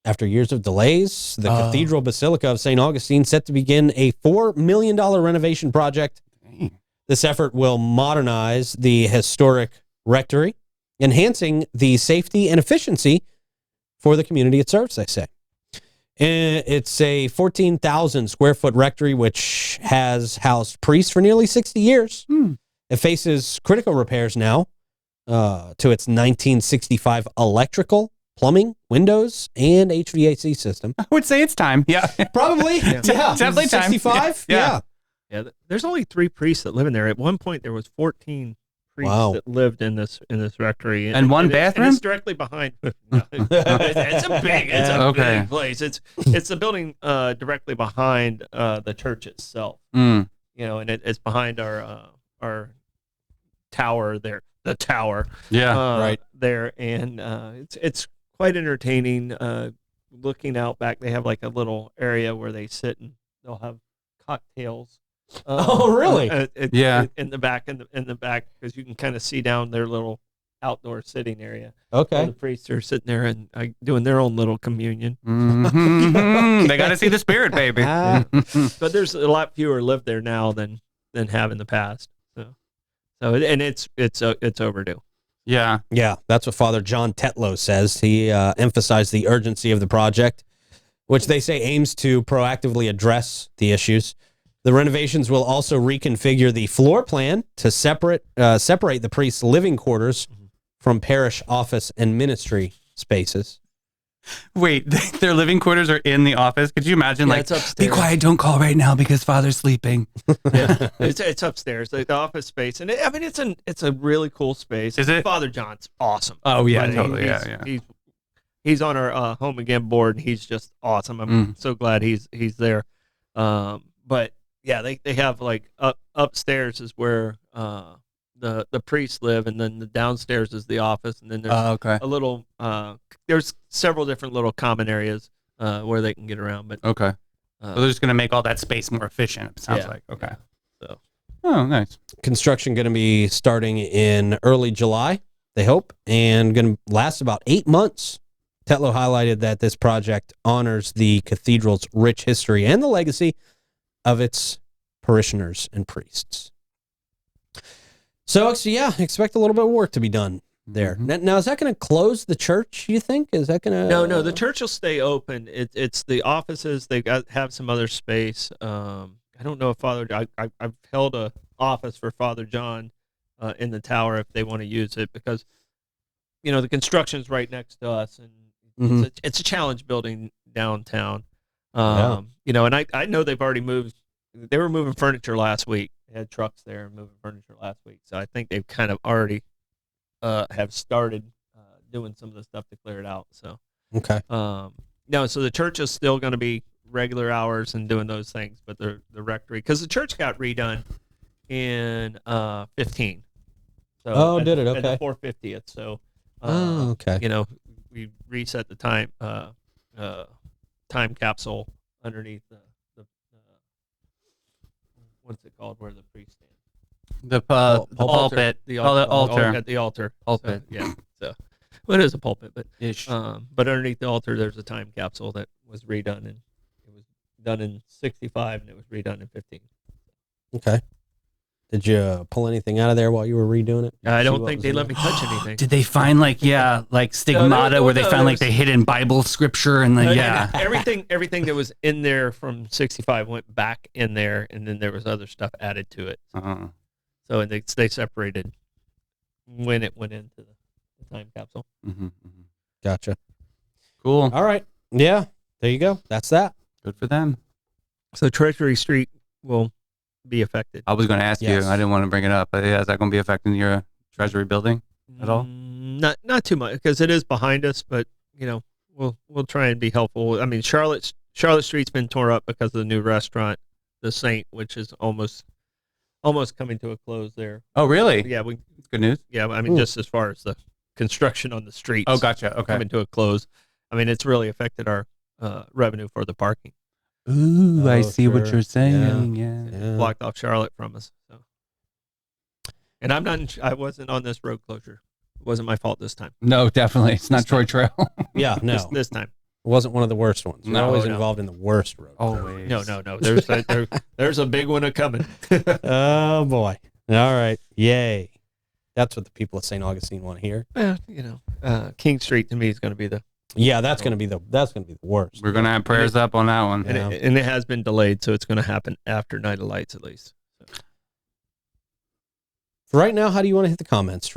After years of delays, the Cathedral Basilica of St. Augustine set to begin a $4 million renovation project. Dang. This effort will modernize the historic rectory, enhancing the safety and efficiency for the community it serves, they say. It's a 14,000 square foot rectory, which has housed priests for nearly 60 years. It faces critical repairs now to its 1965 electrical, plumbing, windows, and HVAC system. I would say it's time. Yeah. Probably. Yeah. Definitely time. 65? Yeah. Yeah, there's only 3 priests that live in there. At one point, there was 14 priests that lived in this rectory, and one bathroom. It's directly behind. It's a big place. It's the building directly behind the church itself. You know, and it's behind our tower there. The tower. Yeah, right there, and it's quite entertaining. Looking out back, they have like a little area where they sit and they'll have cocktails. Oh, really? In the back, because you can kind of see down their little outdoor sitting area. Okay. The priests are sitting there and doing their own little communion. They got to see the spirit, baby. But there's a lot fewer live there now than have in the past. So and it's overdue. Yeah, that's what Father John Tetlow says. He emphasized the urgency of the project, which they say aims to proactively address the issues. The renovations will also reconfigure the floor plan to separate the priests' living quarters from parish office and ministry spaces. Wait, their living quarters are in the office? Could you imagine, it's upstairs. Be quiet, don't call right now because Father's sleeping. Yeah, it's upstairs, the office space, and it's a really cool space. Is it? Father John's awesome. Oh yeah, totally. He's on our Home Again board, and he's just awesome. I'm so glad he's there. But yeah, they have like upstairs is where the priests live, and then the downstairs is the office, and then there's a little there's several different little common areas where they can get around. But so they're just gonna make all that space more efficient. It sounds like So nice. Construction going to be starting in early July, they hope, and going to last about 8 months. Tetlow highlighted that this project honors the cathedral's rich history and the legacy of its parishioners and priests. So yeah, expect a little bit of work to be done there. Now, is that going to close the church, you think? Is that going to... No, the church will stay open. It's the offices. They have some other space. I don't know if I've held a office for Father John in the tower if they want to use it, because, the construction's right next to us, and it's a challenge building downtown. And I know they've already moved. They were moving furniture last week. They had trucks there and moving furniture last week. So I think they've kind of already have started doing some of the stuff to clear it out. So so the church is still going to be regular hours and doing those things, but the rectory, because the church got redone in 15. So did it? At Okay. the 450th. So we reset the time capsule underneath the what's it called, where the priest stands? The pulpit. The altar. At the altar. Pulpit. So it is a pulpit, but Ish. but underneath the altar there's a time capsule that was redone, and it was done in 65 and it was redone in 15. Okay. Did you pull anything out of there while you were redoing it? I don't think they let me touch anything. Did they find stigmata where they found the hidden Bible scripture and everything that was in there from 65 went back in there, and then there was other stuff added to it. So they separated when it went into the time capsule. Gotcha. Cool. All right. Yeah. There you go. That's that. Good for them. So Treasury Street will be affected. I was going to ask you. I didn't want to bring it up, but is that going to be affecting your Treasury building at all? Not too much, because it is behind us, but we'll try and be helpful. I mean, Charlotte Street's been torn up because of the new restaurant, the Saint, which is almost coming to a close there. Oh, really? Yeah, it's good news. Yeah, I mean, just as far as the construction on the streets. Oh, gotcha. Okay. Coming to a close. I mean, it's really affected our revenue for the parking. Ooh, I see what you're saying. Yeah. Blocked off Charlotte from us. So. And I wasn't on this road closure. It wasn't my fault this time. No, definitely. It's not Troy Trail. Yeah, no. This time. wasn't one of the worst ones. We're No, always no. involved in the worst road. Always. No. There's a big one coming. Oh boy! All right, yay! That's what the people of St. Augustine want to hear. King Street to me is going to be the Yeah, that's gonna be the worst. We're going to have prayers up on that one. Yeah. and it has been delayed, so it's going to happen after Night of Lights at least. For right now, how do you want to hit the comments?